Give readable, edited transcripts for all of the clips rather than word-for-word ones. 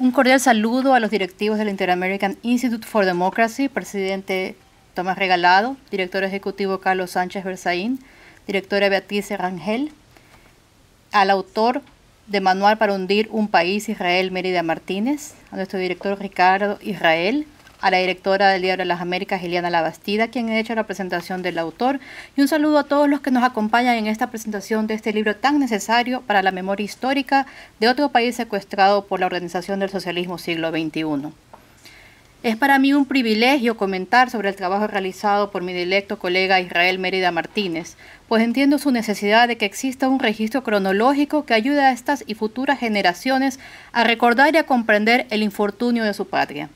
Un cordial saludo a los directivos del Inter-American Institute for Democracy, presidente Tomás Regalado, director ejecutivo Carlos Sánchez Berzaín, directora Beatriz Rangel, al autor de Manual para hundir un país, Israel Mérida Martínez, a nuestro director Ricardo Israel, a la directora del Diario de las Américas, Ileana Labastida, quien ha hecho la presentación del autor, y un saludo a todos los que nos acompañan en esta presentación de este libro tan necesario para la memoria histórica de otro país secuestrado por la Organización del Socialismo Siglo XXI. Es para mí un privilegio comentar sobre el trabajo realizado por mi directo colega Israel Mérida Martínez, pues entiendo su necesidad de que exista un registro cronológico que ayude a estas y futuras generaciones a recordar y a comprender el infortunio de su patria.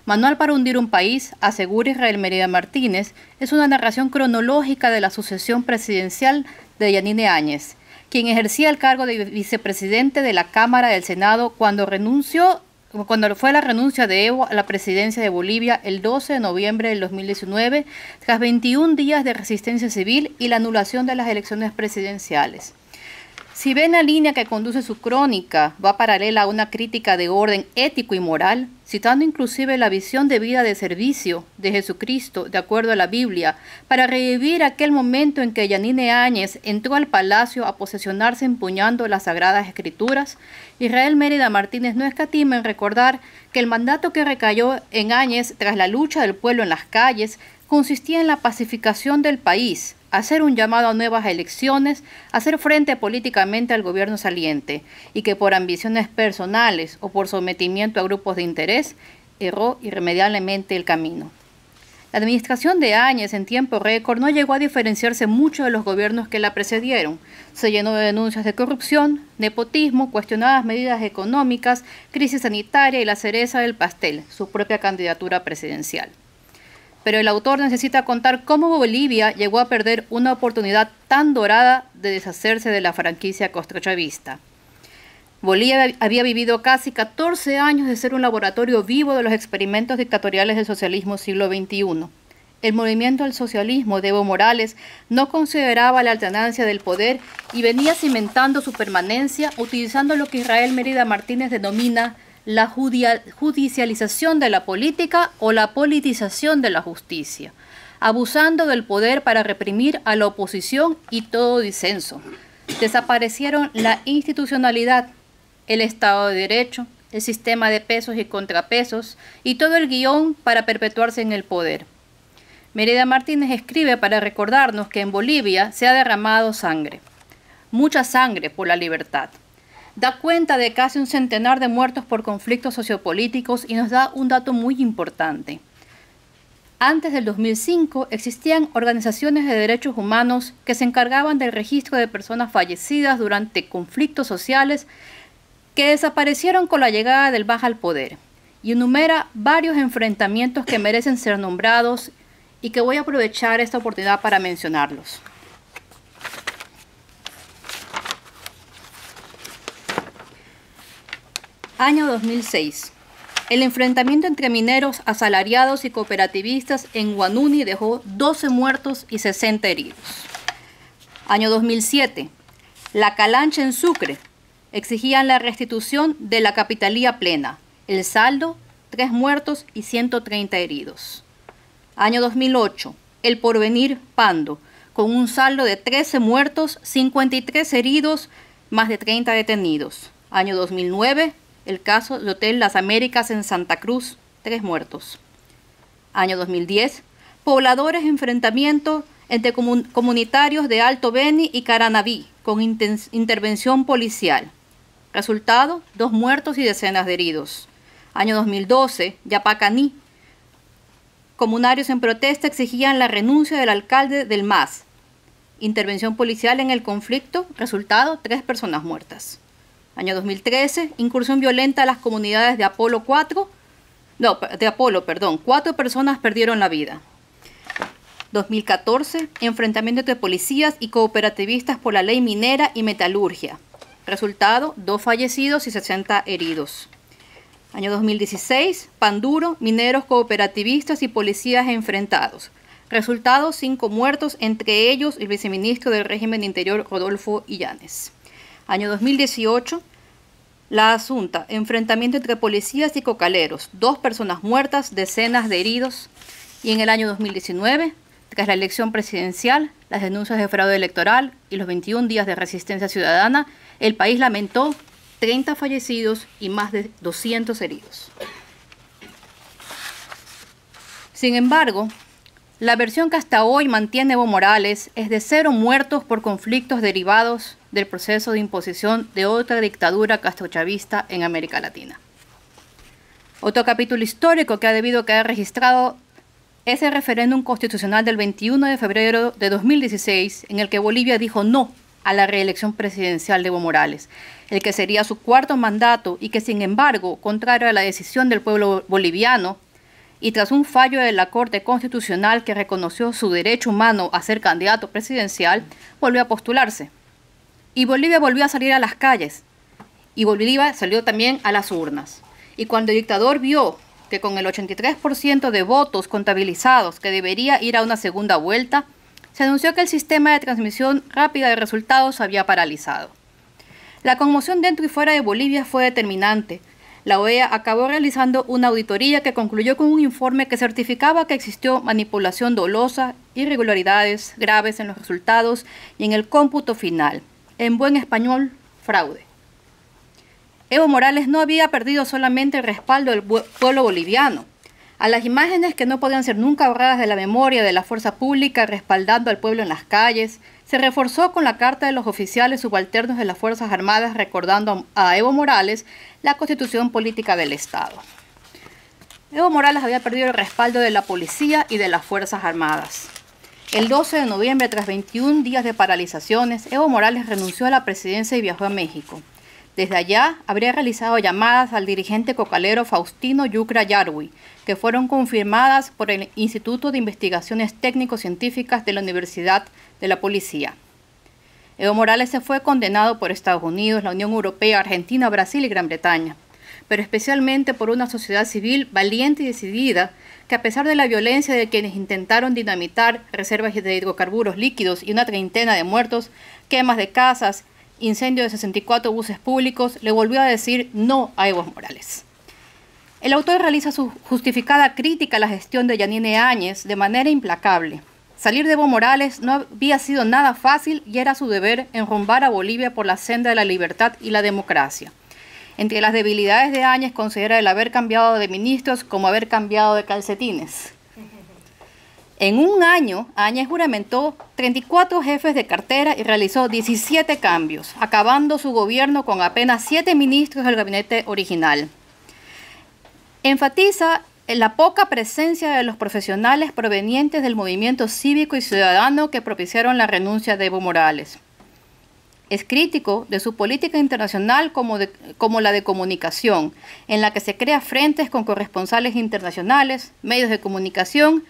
Manual para hundir un país, asegura Israel Mérida Martínez, es una narración cronológica de la sucesión presidencial de Yanine Áñez, quien ejercía el cargo de vicepresidente de la Cámara del Senado cuando fue la renuncia de Evo a la presidencia de Bolivia el 12 de noviembre del 2019, tras 21 días de resistencia civil y la anulación de las elecciones presidenciales. Si bien la línea que conduce su crónica va paralela a una crítica de orden ético y moral, citando inclusive la visión de vida de servicio de Jesucristo de acuerdo a la Biblia, para revivir aquel momento en que Yanine Áñez entró al palacio a posesionarse empuñando las Sagradas Escrituras, Israel Mérida Martínez no escatima en recordar que el mandato que recayó en Áñez tras la lucha del pueblo en las calles consistía en la pacificación del país, hacer un llamado a nuevas elecciones, hacer frente políticamente al gobierno saliente, y que por ambiciones personales o por sometimiento a grupos de interés, erró irremediablemente el camino. La administración de Áñez en tiempo récord no llegó a diferenciarse mucho de los gobiernos que la precedieron. Se llenó de denuncias de corrupción, nepotismo, cuestionadas medidas económicas, crisis sanitaria y la cereza del pastel, su propia candidatura presidencial. Pero el autor necesita contar cómo Bolivia llegó a perder una oportunidad tan dorada de deshacerse de la franquicia castrochavista. Bolivia había vivido casi 14 años de ser un laboratorio vivo de los experimentos dictatoriales del socialismo siglo XXI. El movimiento al socialismo de Evo Morales no consideraba la alternancia del poder y venía cimentando su permanencia utilizando lo que Israel Mérida Martínez denomina la judicialización de la política o la politización de la justicia, abusando del poder para reprimir a la oposición y todo disenso. Desaparecieron la institucionalidad, el Estado de Derecho, el sistema de pesos y contrapesos y todo el guión para perpetuarse en el poder. Mérida Martínez escribe para recordarnos que en Bolivia se ha derramado sangre, mucha sangre por la libertad. Da cuenta de casi un centenar de muertos por conflictos sociopolíticos y nos da un dato muy importante. Antes del 2005 existían organizaciones de derechos humanos que se encargaban del registro de personas fallecidas durante conflictos sociales que desaparecieron con la llegada del MAS al poder, y enumera varios enfrentamientos que merecen ser nombrados y que voy a aprovechar esta oportunidad para mencionarlos. Año 2006. El enfrentamiento entre mineros, asalariados y cooperativistas en Huanuni dejó 12 muertos y 60 heridos. Año 2007. La Calancha en Sucre. Exigían la restitución de la capitalía plena. El saldo, 3 muertos y 130 heridos. Año 2008. El Porvenir Pando, con un saldo de 13 muertos, 53 heridos, más de 30 detenidos. Año 2009. El caso del Hotel Las Américas en Santa Cruz, 3 muertos. Año 2010, pobladores enfrentamiento entre comunitarios de Alto Beni y Caranaví, con intervención policial. Resultado, 2 muertos y decenas de heridos. Año 2012, Yapacaní. Comunarios en protesta exigían la renuncia del alcalde del MAS. Intervención policial en el conflicto, resultado, 3 personas muertas. Año 2013, incursión violenta a las comunidades de Apolo 4, 4 personas perdieron la vida. 2014, enfrentamiento entre policías y cooperativistas por la ley minera y metalurgia. Resultado, 2 fallecidos y 60 heridos. Año 2016, Panduro, mineros cooperativistas y policías enfrentados. Resultado, 5 muertos, entre ellos el viceministro del régimen interior Rodolfo Illanes. Año 2018, La Asunta, enfrentamiento entre policías y cocaleros, 2 personas muertas, decenas de heridos. Y en el año 2019, tras la elección presidencial, las denuncias de fraude electoral y los 21 días de resistencia ciudadana, el país lamentó 30 fallecidos y más de 200 heridos. Sin embargo, la versión que hasta hoy mantiene Evo Morales es de 0 muertos por conflictos derivados del proceso de imposición de otra dictadura castrochavista en América Latina. Otro capítulo histórico que ha debido quedar registrado es el referéndum constitucional del 21 de febrero de 2016, en el que Bolivia dijo no a la reelección presidencial de Evo Morales, el que sería su 4º mandato y que, sin embargo, contrario a la decisión del pueblo boliviano, y tras un fallo de la Corte Constitucional que reconoció su derecho humano a ser candidato presidencial, volvió a postularse. Y Bolivia volvió a salir a las calles. Y Bolivia salió también a las urnas. Y cuando el dictador vio que con el 83% de votos contabilizados que debería ir a una segunda vuelta, se anunció que el sistema de transmisión rápida de resultados se había paralizado. La conmoción dentro y fuera de Bolivia fue determinante. La OEA acabó realizando una auditoría que concluyó con un informe que certificaba que existió manipulación dolosa, irregularidades graves en los resultados y en el cómputo final. En buen español, fraude. Evo Morales no había perdido solamente el respaldo del pueblo boliviano. A las imágenes que no podían ser nunca borradas de la memoria de la fuerza pública respaldando al pueblo en las calles, se reforzó con la carta de los oficiales subalternos de las Fuerzas Armadas recordando a Evo Morales la constitución política del Estado. Evo Morales había perdido el respaldo de la policía y de las Fuerzas Armadas. El 12 de noviembre, tras 21 días de paralizaciones, Evo Morales renunció a la presidencia y viajó a México. Desde allá habría realizado llamadas al dirigente cocalero Faustino Yucra Yarwi, que fueron confirmadas por el Instituto de Investigaciones Técnico-Científicas de la Universidad de la Policía. Evo Morales se fue condenado por Estados Unidos, la Unión Europea, Argentina, Brasil y Gran Bretaña, pero especialmente por una sociedad civil valiente y decidida que, a pesar de la violencia de quienes intentaron dinamitar reservas de hidrocarburos líquidos y una treintena de muertos, quemas de casas, incendio de 64 buses públicos, le volvió a decir no a Evo Morales. El autor realiza su justificada crítica a la gestión de Yanine Áñez de manera implacable. Salir de Evo Morales no había sido nada fácil y era su deber enrumbar a Bolivia por la senda de la libertad y la democracia. Entre las debilidades de Áñez considera el haber cambiado de ministros como haber cambiado de calcetines. En un año, Áñez juramentó 34 jefes de cartera y realizó 17 cambios, acabando su gobierno con apenas 7 ministros del gabinete original. Enfatiza en la poca presencia de los profesionales provenientes del movimiento cívico y ciudadano que propiciaron la renuncia de Evo Morales. Es crítico de su política internacional como la de comunicación, en la que se crea frentes con corresponsales internacionales, medios de comunicación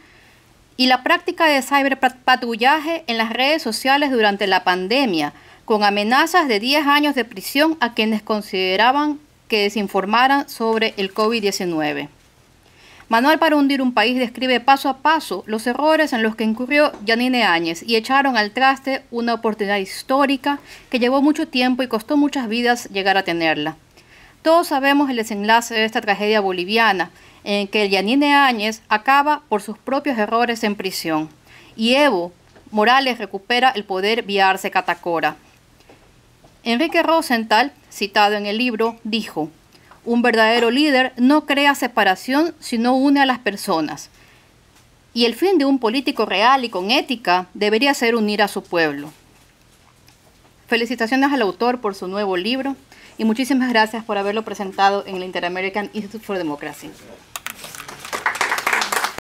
y la práctica de ciberpatrullaje en las redes sociales durante la pandemia, con amenazas de 10 años de prisión a quienes consideraban que desinformaran sobre el COVID-19. Manual para hundir un país describe paso a paso los errores en los que incurrió Yanine Áñez y echaron al traste una oportunidad histórica que llevó mucho tiempo y costó muchas vidas llegar a tenerla. Todos sabemos el desenlace de esta tragedia boliviana, en que Yanine Áñez acaba por sus propios errores en prisión y Evo Morales recupera el poder vía Arce Catacora. Enrique Rosenthal, citado en el libro, dijo: un verdadero líder no crea separación, sino une a las personas. Y el fin de un político real y con ética debería ser unir a su pueblo. Felicitaciones al autor por su nuevo libro y muchísimas gracias por haberlo presentado en el Inter-American Institute for Democracy.